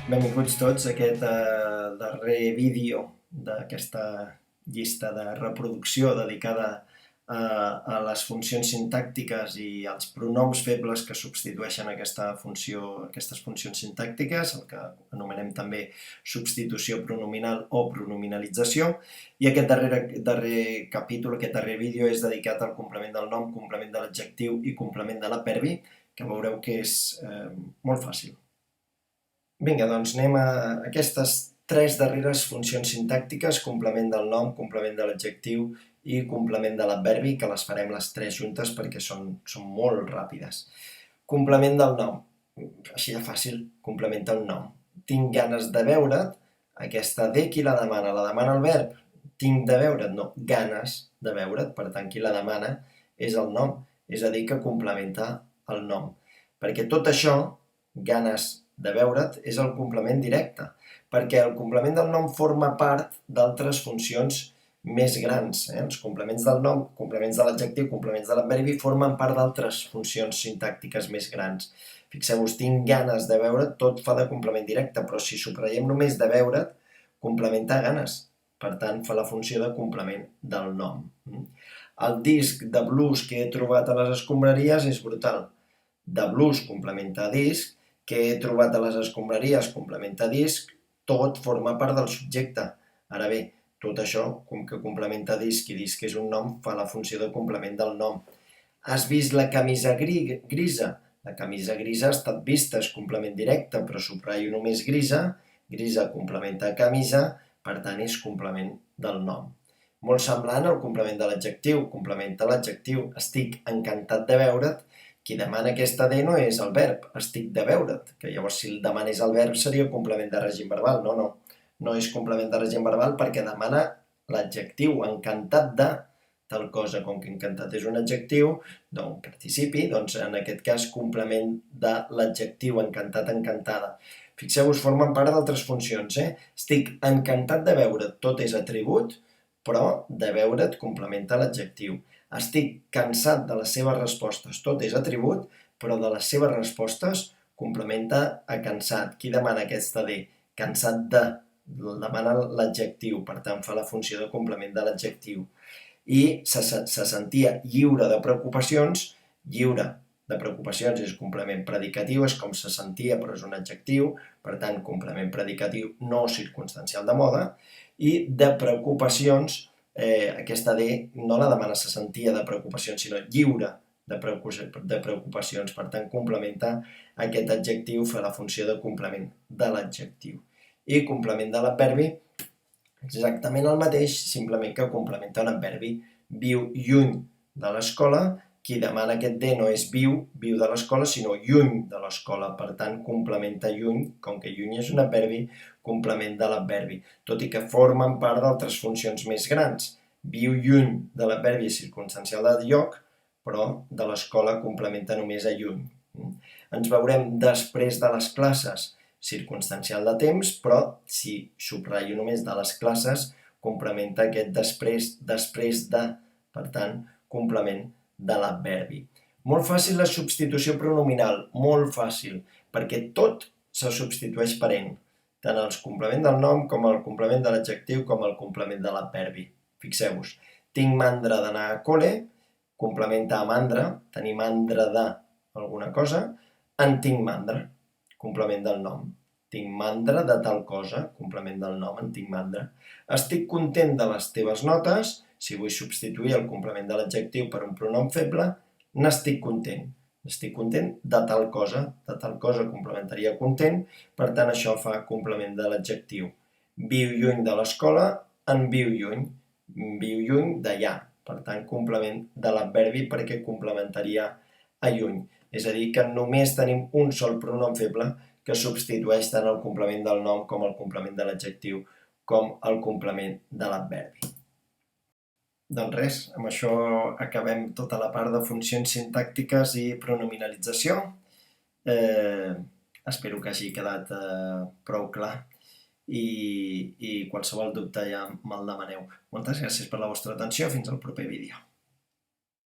Benvinguts tots a aquest darrer vídeo d'aquesta llista de reproducció dedicada a les funcions sintàctiques i als pronoms febles que substitueixen aquestes funcions sintàctiques, el que anomenem també substitució pronominal o pronominalització. I aquest darrer capítol, aquest darrer vídeo, és dedicat al complement del nom, complement de l'adjectiu i complement de l'adverbi, que veureu que és molt fàcil. Vinga, doncs anem a aquestes tres darreres funcions sintàctiques, complement del nom, complement de l'adjectiu i complement de l'adverbi, que les farem les tres juntes perquè són molt ràpides. Complement del nom, així de fàcil, complementa un nom. Tinc ganes de veure't, aquesta de qui la demana? La demana el verb. Tinc de veure't, no, ganes de veure't, per tant qui la demana és el nom, és a dir, que complementa el nom. Perquè tot això, ganes de veure't, és el complement directe, perquè el complement del nom forma part d'altres funcions més grans. Els complements del nom, complements de l'adjectiu, complements de l'adverbi formen part d'altres funcions sintàctiques més grans. Fixeu-vos, tinc ganes de veure't, tot fa de complement directe, però si subratllem només de veure't, complementa ganes. Per tant, fa la funció de complement del nom. El disc de blues que he trobat a les escombraries és brutal. De blues complementa disc, que he trobat a les escombraries complementa disc, tot forma part del subjecte. Ara bé, tot això, com que complementa disc i disc és un nom, fa la funció de complement del nom. Has vist la camisa grisa? La camisa grisa ha estat vista, és complement directe, però subratllo només grisa, grisa complementa camisa, per tant és complement del nom. Molt semblant al complement de l'adjectiu, complementa l'adjectiu, estic encantat de veure't. Qui demana aquesta de no és el verb, estic de veure't, que llavors si el demanés el verb seria complement de règim verbal. No és complement de règim verbal perquè demana l'adjectiu, encantat de tal cosa. Com que encantat és un adjectiu, un participi, doncs en aquest cas complement de l'adjectiu, encantat, encantada. Fixeu-vos, formen part d'altres funcions. Estic encantat de veure't, tot és atribut, però de veure't complementa l'adjectiu. Estic cansat de les seves respostes, tot és atribut, però de les seves respostes complementa a cansat. Qui demana aquesta de? Cansat de, demana l'adjectiu, per tant fa la funció de complement de l'adjectiu. I se sentia lliure de preocupacions, lliure de preocupacions és complement predicatiu, és com se sentia però és un adjectiu, per tant complement predicatiu no circumstancial de moda, i de preocupacions, aquesta de no la demana se sentia de preocupacions, sinó lliure de preocupacions, per tant complementa aquest adjectiu, fa la funció de complement de l'adjectiu. I complement de l'adverbi, exactament el mateix, simplement que complementa l'adverbi. Viu lluny de l'escola, qui demana aquest de no és viu de l'escola, sinó lluny de l'escola, per tant complementa lluny, com que lluny és un adverbi, complement de l'adverbi, tot i que formen part d'altres funcions més grans. Viu lluny de l'adverbi circumstancial de lloc, però de l'escola complementa només a lluny. Ens veurem després de les classes, circumstancial de temps, però si subratllo només de les classes, complementa aquest després de, per tant, complement de l'adverbi. Molt fàcil la substitució pronominal, molt fàcil, perquè tot se substitueix per en, tant el complement del nom com el complement de l'adjectiu com el complement de l'adverbi. Fixeu-vos, tinc mandra d'anar a col·le, complementa a mandra, tenir mandra de alguna cosa, en tinc mandra, complement del nom. Tinc mandra de tal cosa, complement del nom, en tinc mandra. Estic content de les teves notes, si vull substituir el complement de l'adjectiu per un pronom feble, n'estic content. Estic content de tal cosa complementaria content, per tant això fa complement de l'adjectiu. Viu lluny de l'escola, en viu lluny d'allà, per tant complement de l'adverbi perquè complementaria a lluny. És a dir, que només tenim un sol pronom feble que substitueix tant el complement del nom com el complement de l'adjectiu com el complement de l'adverbi. Doncs res, amb això acabem tota la part de funcions sintàctiques i pronominalització. Espero que hagi quedat prou clar i qualsevol dubte ja me'l demaneu. Moltes gràcies per la vostra atenció, fins al proper vídeo.